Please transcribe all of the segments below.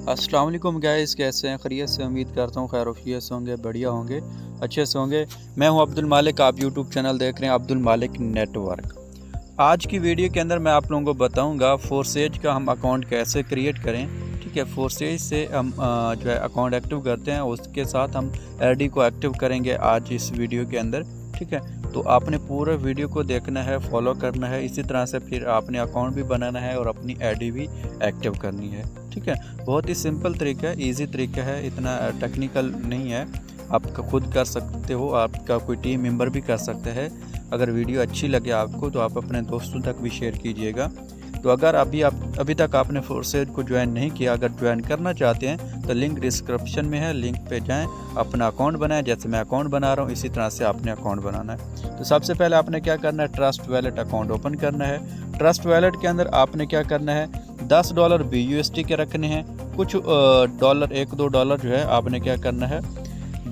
अस्सलाम वालेकुम गाइस, कैसे हैं? खैरियत से? उम्मीद करता हूँ खैर वफियत से होंगे, बढ़िया होंगे, अच्छे से होंगे। मैं हूँ अब्दुल मालिक, आप यूट्यूब चैनल देख रहे हैं अब्दुल मालिक नेटवर्क। आज की वीडियो के अंदर मैं आप लोगों को बताऊंगा फोर्सेज का हम अकाउंट कैसे क्रिएट करें। ठीक है, फोर्सेज से हम जो है अकाउंट एक्टिव करते हैं, उसके साथ हम आईडी को एक्टिव करेंगे आज इस वीडियो के अंदर। ठीक है, तो आपने पूरे वीडियो को देखना है, फॉलो करना है, इसी तरह से फिर आपने अकाउंट भी बनाना है और अपनी आईडी भी एक्टिव करनी है। ठीक है, बहुत ही सिंपल तरीका है, इजी तरीका है, इतना टेक्निकल नहीं है। आप खुद कर सकते हो, आपका कोई टीम मेंबर भी कर सकते हैं। अगर वीडियो अच्छी लगे आपको तो आप अपने दोस्तों तक भी शेयर कीजिएगा। तो अगर अभी तक आपने फोर्सेज को ज्वाइन नहीं किया, अगर ज्वाइन करना चाहते हैं तो लिंक डिस्क्रिप्शन में है, लिंक पे जाएं, अपना अकाउंट बनाएं। जैसे मैं अकाउंट बना रहा हूं इसी तरह से आपने अकाउंट बनाना है। तो सबसे पहले आपने क्या करना है, ट्रस्ट वैलेट अकाउंट ओपन करना है। ट्रस्ट वैलेट के अंदर आपने क्या करना है, $10 BUSD के रखने हैं, कुछ डॉलर, $1-2 जो है आपने क्या करना है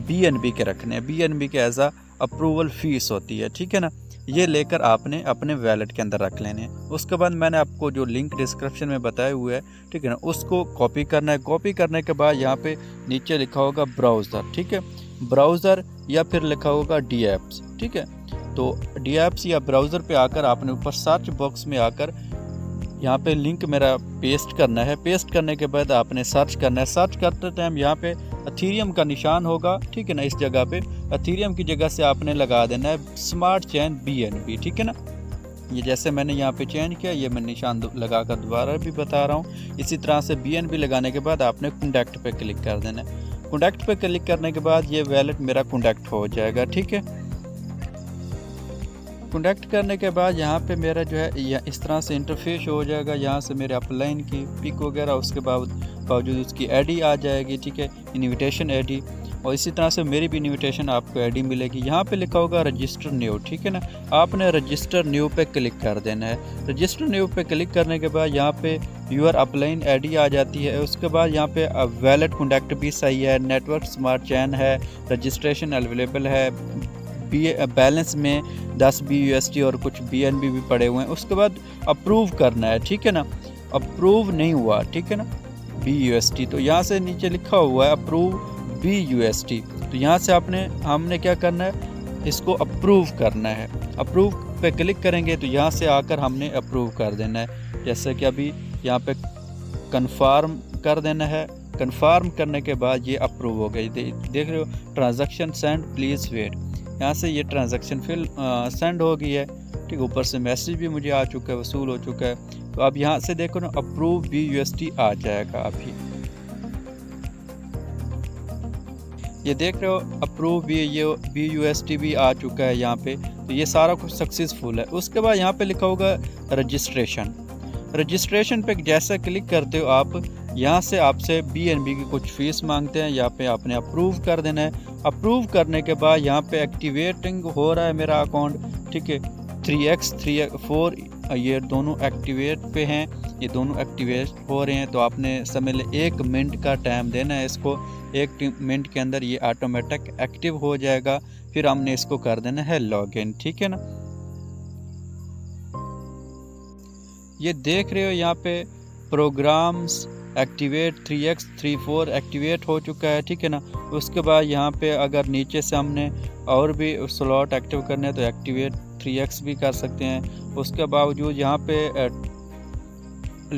BNB के रखने हैं। BNB के एज अप्रूवल फीस होती है, ठीक है ना, ये लेकर आपने अपने वैलेट के अंदर रख लेने हैं। उसके बाद मैंने आपको जो लिंक डिस्क्रिप्शन में बताया हुआ है, ठीक है ना, उसको कॉपी करना है। कॉपी करने के बाद यहाँ पे नीचे लिखा होगा ब्राउज़र, ठीक है, ब्राउज़र या फिर लिखा होगा DApps, ठीक है। तो DApps या ब्राउज़र पे आकर आपने ऊपर सर्च बॉक्स में आकर यहाँ पे लिंक मेरा पेस्ट करना है। पेस्ट करने के बाद आपने सर्च करना है। सर्च करते टाइम यहाँ पे एथेरियम का निशान होगा, ठीक है ना, इस जगह पे एथेरियम की जगह से आपने लगा देना है स्मार्ट चेन BNB, ठीक है ना। ये जैसे मैंने यहाँ पे चेंज किया, ये मैं निशान लगाकर दोबारा भी बता रहा हूँ। इसी तरह से BNB लगाने के बाद आपने कॉन्टैक्ट पे क्लिक कर देना है। कॉन्टैक्ट पे क्लिक करने के बाद ये वैलेट मेरा कॉन्टैक्ट हो जाएगा, ठीक है। कॉन्टैक्ट करने के बाद यहाँ पे मेरा जो है इस तरह से इंटरफेस हो जाएगा। यहाँ से मेरे अपलाइन की पिक वगैरह, उसके बावजूद उसकी आईडी आ जाएगी, ठीक है, इनविटेशन आईडी। और इसी तरह से मेरी भी इनविटेशन आपको आईडी मिलेगी। यहाँ पे लिखा होगा रजिस्टर न्यू, ठीक है ना, आपने रजिस्टर न्यू पे क्लिक कर देना है। रजिस्टर न्यू पे क्लिक करने के बाद यहाँ पे यूर अपलाइन आईडी आ जाती है। उसके बाद यहाँ पे वैलेट कॉन्टैक्ट भी सही है, नेटवर्क स्मार्ट चैन है, रजिस्ट्रेशन अवेलेबल है, बैलेंस में 10 BUSD और कुछ BNB भी पड़े हुए हैं। उसके बाद अप्रूव करना है, ठीक है ना, अप्रूव नहीं हुआ, ठीक है ना, BUSD, तो यहाँ से नीचे लिखा हुआ है अप्रूव BUSD। तो यहाँ से हमने क्या करना है, इसको अप्रूव करना है। अप्रूव पे क्लिक करेंगे तो यहाँ से आकर हमने अप्रूव कर देना है। जैसे कि अभी यहाँ पे कन्फर्म कर देना है। कन्फर्म करने के बाद ये अप्रूव हो गई। देख रहे हो, ट्रांजैक्शन सेंड प्लीज़ वेट, यहाँ से ये ट्रांजैक्शन फिल सेंड हो गई है, ठीक। ऊपर से मैसेज भी मुझे आ चुका है, वसूल हो चुका है। तो अब यहाँ से देखो ना, अप्रूव BUSD आ जाएगा अभी। ये देख रहे हो, अप्रूव BUSD भी आ चुका है यहाँ पे। तो ये सारा कुछ सक्सेसफुल है। उसके बाद यहाँ पे लिखा होगा रजिस्ट्रेशन। रजिस्ट्रेशन पे जैसा क्लिक करते हो आप, यहाँ से आपसे BNB की कुछ फीस मांगते हैं, यहाँ पे आपने अप्रूव कर देना है। अप्रूव करने के बाद यहाँ पे एक्टिवेटिंग हो रहा है मेरा अकाउंट, ठीक है। 3x 4 ये दोनों एक्टिवेट पे हैं, ये दोनों एक्टिवेट हो रहे हैं। तो आपने समझ ले 1 मिनट का टाइम देना है इसको। 1 मिनट के अंदर ये ऑटोमेटिक एक्टिव हो जाएगा। फिर हमने इसको कर देना है लॉगिन, ठीक है ना। ये देख रहे हो यहाँ पे प्रोग्राम्स एक्टिवेट 3x 4 एक्टिवेट हो चुका है, ठीक है ना। उसके बाद यहाँ पे अगर नीचे से हमने और भी स्लॉट एक्टिव करने हैं तो एक्टिवेट 3x भी कर सकते हैं। उसके बावजूद यहाँ पे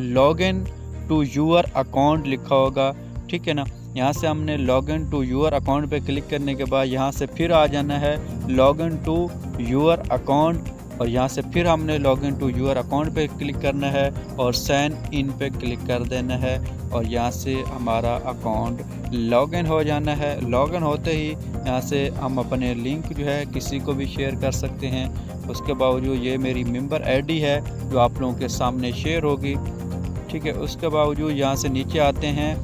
लॉगिन टू यूर अकाउंट लिखा होगा, ठीक है ना। यहाँ से हमने लॉगिन टू यूर अकाउंट पे क्लिक करने के बाद यहाँ से फिर आ जाना है लॉगिन टू यूर अकाउंट, और यहाँ से फिर हमने लॉगिन टू यूर अकाउंट पे क्लिक करना है और साइन इन पे क्लिक कर देना है। और यहाँ से हमारा अकाउंट लॉगिन हो जाना है। लॉगिन होते ही यहाँ से हम अपने लिंक जो है किसी को भी शेयर कर सकते हैं। उसके बावजूद ये मेरी मेंबर आईडी है जो आप लोगों के सामने शेयर होगी, ठीक है। उसके बावजूद यहाँ से नीचे आते हैं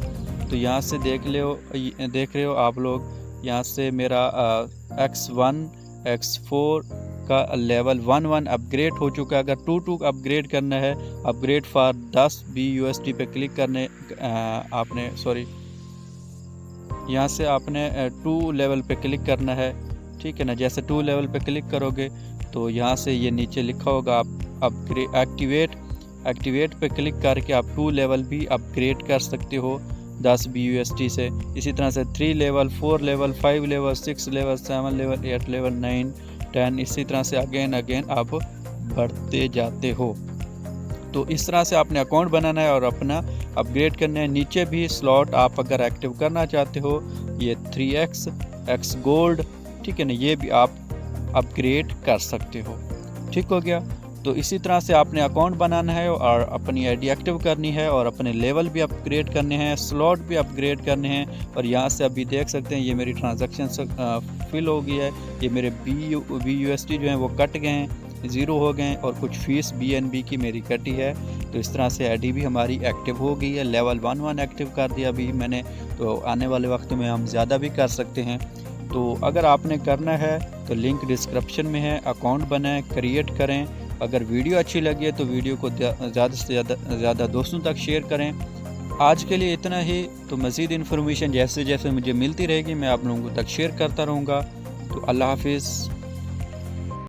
तो यहाँ से देख रहे हो आप लोग, यहाँ से मेरा X1 X4 का लेवल 1 अपग्रेड हो चुका है। अगर 2 अपग्रेड करना है, अपग्रेड फॉर 10 BUSD पे क्लिक करने आपने यहाँ से आपने 2 लेवल पे क्लिक करना है, ठीक है ना। जैसे 2 लेवल पे क्लिक करोगे तो यहाँ से ये नीचे लिखा होगा आप अपग्रेड एक्टिवेट पे क्लिक करके आप 2 लेवल भी अपग्रेड कर सकते हो। 10 BUSD से। इसी तरह से 3 level, 4 level, 5 level, 6 level, 7 level, 8 level, 9, 10, इसी तरह से अगेन आप बढ़ते जाते हो। तो इस तरह से आपने अकाउंट बनाना है और अपना अपग्रेड करना है। नीचे भी स्लॉट आप अगर एक्टिव करना चाहते हो, ये 3x X गोल्ड, ठीक है ना, ये भी आप अपग्रेड कर सकते हो। ठीक हो गया। तो इसी तरह से आपने अकाउंट बनाना है और अपनी आईडी एक्टिव करनी है और अपने लेवल भी अपग्रेड करने हैं, स्लॉट भी अपग्रेड करने हैं। और यहाँ से अभी देख सकते हैं ये मेरी ट्रांजैक्शन फिल हो गई है। ये मेरे BUSD जो हैं वो कट गए हैं, 0 हो गए हैं और कुछ फीस BNB की मेरी कटी है। तो इस तरह से आईडी भी हमारी एक्टिव हो गई है। लेवल 1 एक्टिव कर दिया अभी मैंने, तो आने वाले वक्त में हम ज़्यादा भी कर सकते हैं। तो अगर आपने करना है तो लिंक डिस्क्रिप्शन में है, अकाउंट बनाएं, क्रिएट करें। अगर वीडियो अच्छी लगी है तो वीडियो को ज़्यादा से ज़्यादा दोस्तों तक शेयर करें। आज के लिए इतना ही। तो मज़ीद इन्फॉर्मेशन जैसे जैसे मुझे मिलती रहेगी मैं आप लोगों तक शेयर करता रहूँगा। तो अल्लाह हाफिज़।